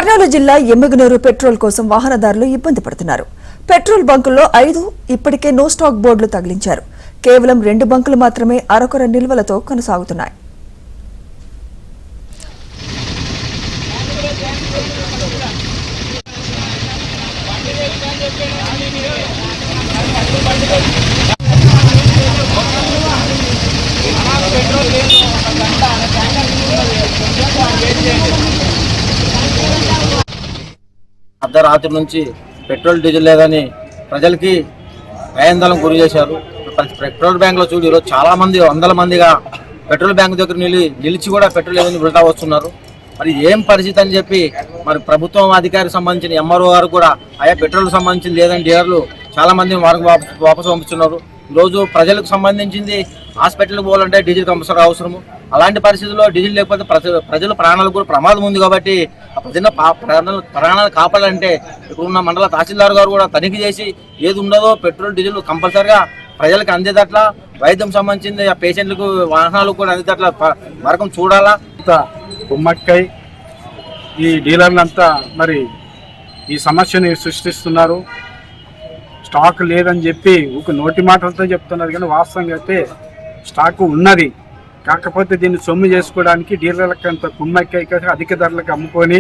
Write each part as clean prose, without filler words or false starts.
కర్నూలు జిల్లా ఎమ్మిగనూరు పెట్రోల్ కోసం వాహనదారులు ఇబ్బంది పడుతున్నారు. పెట్రోల్ బంకుల్లో 5 ఇప్పటికే నో స్టాక్ బోర్డులు తగిలించారు. కేవలం 2 బంకులు మాత్రమే అరకొర నిల్వలతో కొనసాగుతున్నాయి. అర్ధరాత్రి నుంచి పెట్రోల్ డీజిల్ లేదని ప్రజలకి భయాందోళన గురి చేశారు. పెట్రోల్ బ్యాంకులో చూడు ఈరోజు చాలా మంది వందల మందిగా పెట్రోల్ బ్యాంక్ దగ్గర నిలిచి కూడా పెట్రోల్ లేదని వృధా వస్తున్నారు. మరి ఏం పరిస్థితి అని చెప్పి మరి ప్రభుత్వం అధికారికి సంబంధించిన ఎంఆర్ఓ గారు కూడా ఆయా పెట్రోల్ సంబంధించింది లేదని డీలర్లు చాలా మంది వారికి వాపసు పంపిస్తున్నారు. ఈరోజు ప్రజలకు సంబంధించింది హాస్పిటల్కి పోవాలంటే డీజిల్ కంపల్సరీ అవసరము. అలాంటి పరిస్థితుల్లో డీజిల్ లేకపోతే ప్రజల ప్రాణాలకు కూడా ప్రమాదం ఉంది. కాబట్టి ప్రాణాలు కాపాడాలంటే ఇక్కడ ఉన్న మండల తహసీల్దార్ గారు కూడా తనిఖీ చేసి ఏది ఉండదో పెట్రోల్ డీజిల్ కంపల్సరీగా ప్రజలకు అందేటట్ల, వైద్యం సంబంధించింది ఆ పేషెంట్లకు వాహనాలకు కూడా అందేటట్ల మార్గం చూడాలా. కుమ్మక్కై ఈ డీలర్లంతా మరి ఈ సమస్యని సృష్టిస్తున్నారు. స్టాక్ లేదని చెప్పి ఒక నోటి మాటలతో చెప్తున్నారు, కానీ వాస్తవంగా అయితే స్టాకు ఉన్నది. కాకపోతే దీన్ని సొమ్ము చేసుకోవడానికి డీలర్లకు అంత కుమ్మక్కై అధిక ధరలకు అమ్ముకొని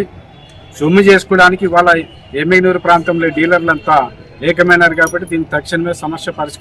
సొమ్ము చేసుకోవడానికి వాళ్ళ ఎమ్మిగనూరు ప్రాంతంలో డీలర్లంతా ఏకమైనారు. కాబట్టి దీన్ని తక్షణమే సమస్య పరిష్కారం